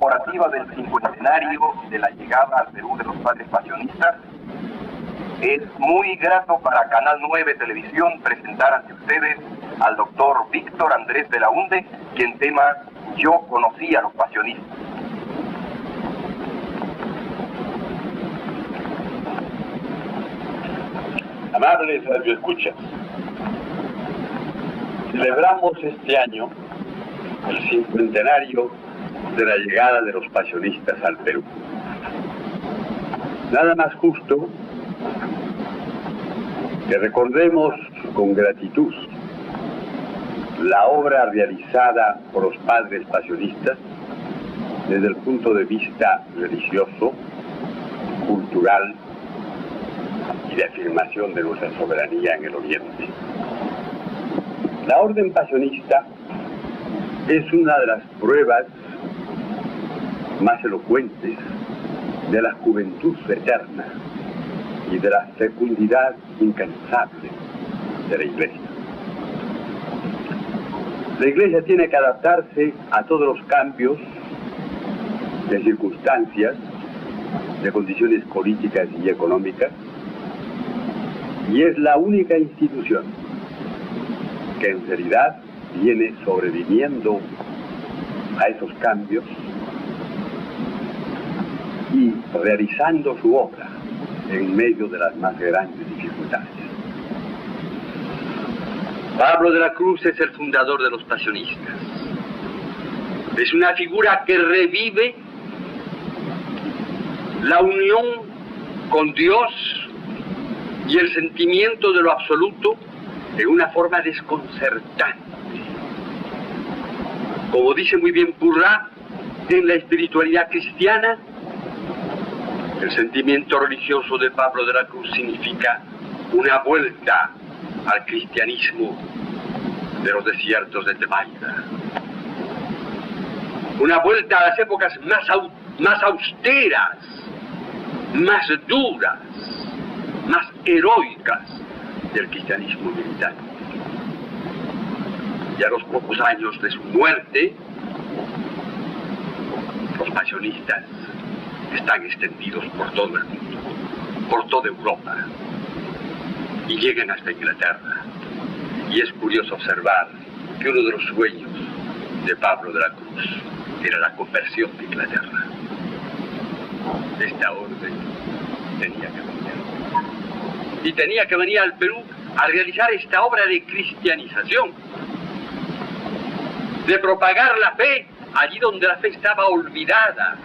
conmemorativa del cincuentenario de la llegada al Perú de los padres pasionistas, es muy grato para Canal 9 Televisión presentar ante ustedes al doctor Víctor Andrés Belaúnde, quien tema Yo conocí a los pasionistas. Amables radioescuchas, celebramos este año el cincuentenario de la llegada de los pasionistas al Perú. Nada más justo que recordemos con gratitud la obra realizada por los padres pasionistas desde el punto de vista religioso, cultural y de afirmación de nuestra soberanía en el Oriente. La orden pasionista es una de las pruebas más elocuentes de la juventud eterna y de la fecundidad incansable de la Iglesia. La Iglesia tiene que adaptarse a todos los cambios de circunstancias, de condiciones políticas y económicas, y es la única institución que en realidad viene sobreviviendo a esos cambios y realizando su obra en medio de las más grandes dificultades. Pablo de la Cruz es el fundador de los pasionistas. Es una figura que revive la unión con Dios y el sentimiento de lo absoluto en una forma desconcertante. Como dice muy bien Purra, en la espiritualidad cristiana, el sentimiento religioso de Pablo de la Cruz significa una vuelta al cristianismo de los desiertos de Temaida. Una vuelta a las épocas más austeras, más duras, más heroicas del cristianismo militar. Y a los pocos años de su muerte, los pasionistas están extendidos por todo el mundo, por toda Europa, y llegan hasta Inglaterra. Y es curioso observar que uno de los sueños de Pablo de la Cruz era la conversión de Inglaterra. Esta orden tenía que venir. Y tenía que venir al Perú a realizar esta obra de cristianización, de propagar la fe allí donde la fe estaba olvidada.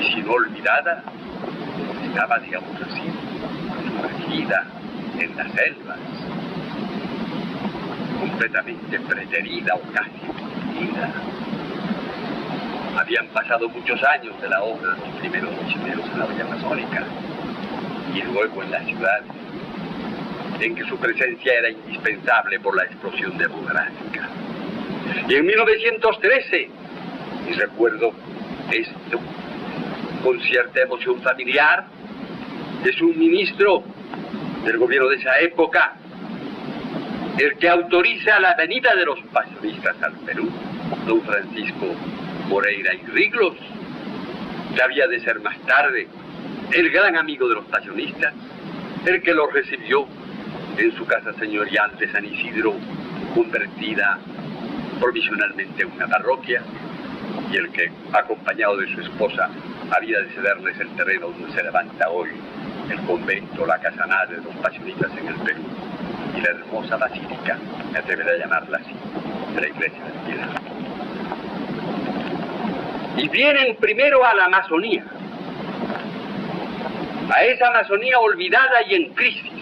Y si no olvidada, estaba, digamos así, sumergida en las selvas, completamente preterida o casi perdida. Habían pasado muchos años de la obra de los primeros misioneros en la olla masónica, y luego en las ciudades, en que su presencia era indispensable por la explosión demográfica. Y en 1913, y recuerdo esto con cierta emoción familiar, es un ministro del gobierno de esa época el que autoriza la venida de los pasionistas al Perú, don Francisco Moreira y Riglos, que había de ser más tarde el gran amigo de los pasionistas, el que los recibió en su casa señorial de San Isidro, convertida provisionalmente en una parroquia, y el que, acompañado de su esposa, había de cederles el terreno donde se levanta hoy el convento, la casa madre de los pasionistas en el Perú, y la hermosa basílica, me atreveré a llamarla así, de la Iglesia de Piedad. Y vienen primero a la Amazonía, a esa Amazonía olvidada y en crisis.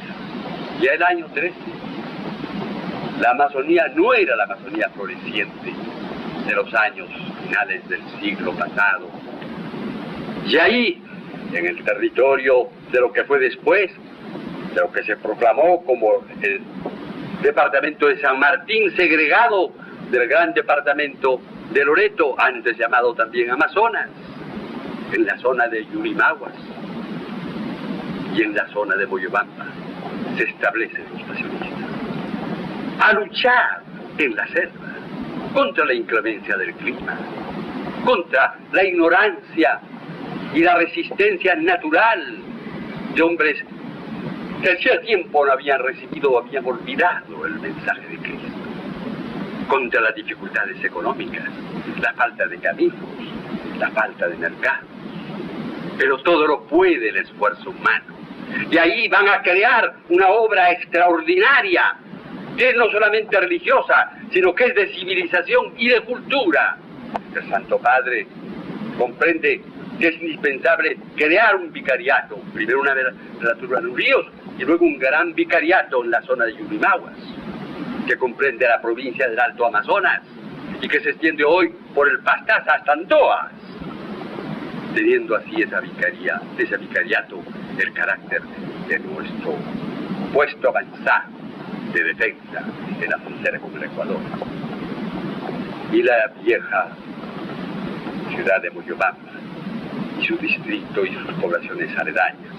Ya el año 13, la Amazonía no era la Amazonía floreciente de los años finales del siglo pasado. Y ahí, en el territorio de lo que fue después, de lo que se proclamó como el departamento de San Martín, segregado del gran departamento de Loreto, antes llamado también Amazonas, en la zona de Yurimaguas y en la zona de Moyobamba, se establecen los pasionistas a luchar en la selva contra la inclemencia del clima, contra la ignorancia y la resistencia natural de hombres que hacía tiempo no habían recibido o habían olvidado el mensaje de Cristo, contra las dificultades económicas, la falta de caminos, la falta de mercados. Pero todo lo puede el esfuerzo humano. Y ahí van a crear una obra extraordinaria, que es no solamente religiosa, sino que es de civilización y de cultura. El Santo Padre comprende que es indispensable crear un vicariato, primero una literatura de los ríos y luego un gran vicariato en la zona de Yurimaguas, que comprende la provincia del Alto Amazonas y que se extiende hoy por el Pastaza hasta Antoas, teniendo así ese vicariato el carácter de nuestro puesto avanzado de defensa en la frontera con el Ecuador. Y la vieja ciudad de Moyobamba y su distrito y sus poblaciones aledañas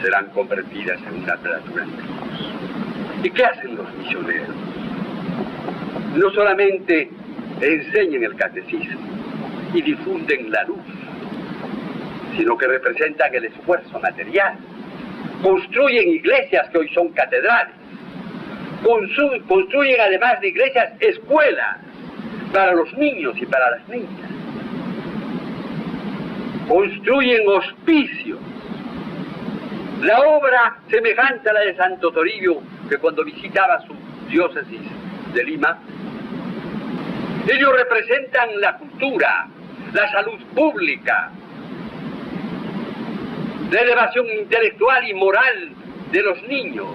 serán convertidas en una literatura de ríos. ¿Y qué hacen los misioneros? No solamente enseñan el catecismo y difunden la luz, sino que representan el esfuerzo material. Construyen iglesias que hoy son catedrales. Construyen además de iglesias, escuelas para los niños y para las niñas. Construyen hospicios. La obra semejante a la de Santo Toribio, que cuando visitaba su diócesis de Lima, ellos representan la cultura, la salud pública, la elevación intelectual y moral de los niños,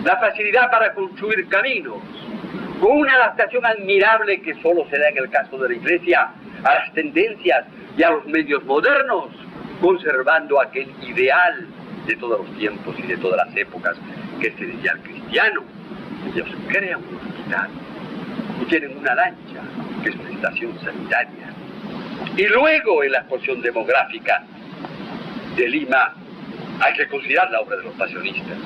la facilidad para construir caminos, con una adaptación admirable que solo se da en el caso de la Iglesia a las tendencias y a los medios modernos, conservando aquel ideal de todos los tiempos y de todas las épocas, que es el ideal cristiano. Ellos crean un hospital y tienen una lancha, que es una estación sanitaria. Y luego, en la explosión demográfica de Lima, hay que considerar la obra de los pasionistas.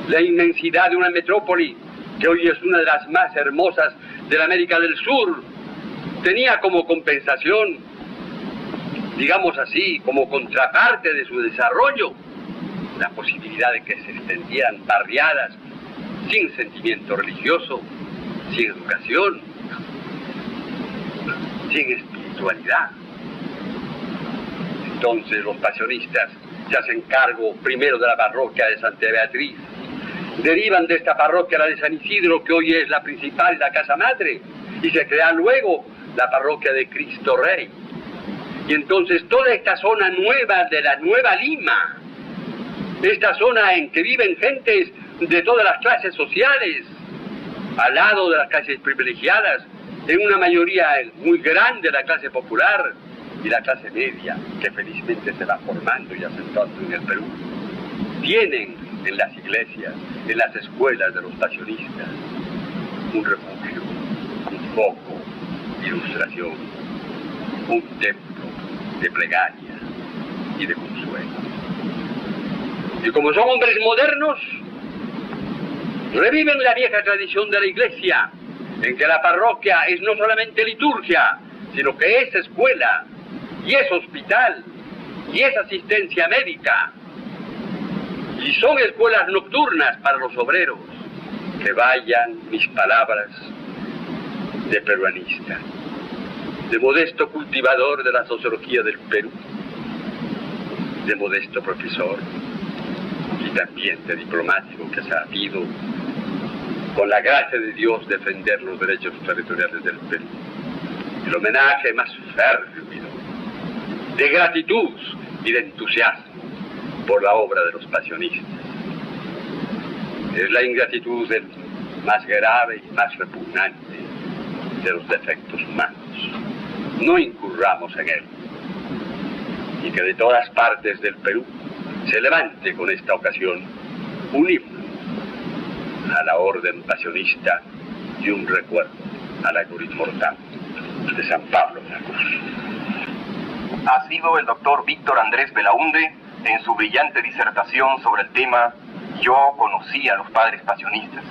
La inmensidad de una metrópoli, que hoy es una de las más hermosas de la América del Sur, tenía como compensación, digamos así, como contraparte de su desarrollo, la posibilidad de que se extendieran barriadas sin sentimiento religioso, sin educación, sin espiritualidad. Entonces los pasionistas se hacen cargo primero de la parroquia de Santa Beatriz, derivan de esta parroquia la de San Isidro, que hoy es la principal y la casa madre, y se crea luego la parroquia de Cristo Rey. Y entonces toda esta zona nueva de la Nueva Lima, esta zona en que viven gentes de todas las clases sociales, al lado de las clases privilegiadas, en una mayoría muy grande la clase popular y la clase media, que felizmente se va formando y asentando en el Perú, tienen en las iglesias, en las escuelas de los pasionistas, un refugio, un foco de ilustración, un templo de plegaria y de consuelo. Y como son hombres modernos, reviven la vieja tradición de la iglesia, en que la parroquia es no solamente liturgia, sino que es escuela, y es hospital, y es asistencia médica, y son escuelas nocturnas para los obreros. Que vayan mis palabras de peruanista, de modesto cultivador de la sociología del Perú, de modesto profesor y también de diplomático que se ha sabido, con la gracia de Dios, defender los derechos territoriales del Perú. El homenaje más férvido, de gratitud y de entusiasmo por la obra de los pasionistas. Es la ingratitud del más grave y más repugnante de los defectos humanos. No incurramos en él. Y que de todas partes del Perú se levante con esta ocasión un himno a la orden pasionista y un recuerdo a la cruz inmortal de San Pablo de la Cruz. Ha sido el doctor Víctor Andrés Belaúnde en su brillante disertación sobre el tema Yo conocí a los padres pasionistas.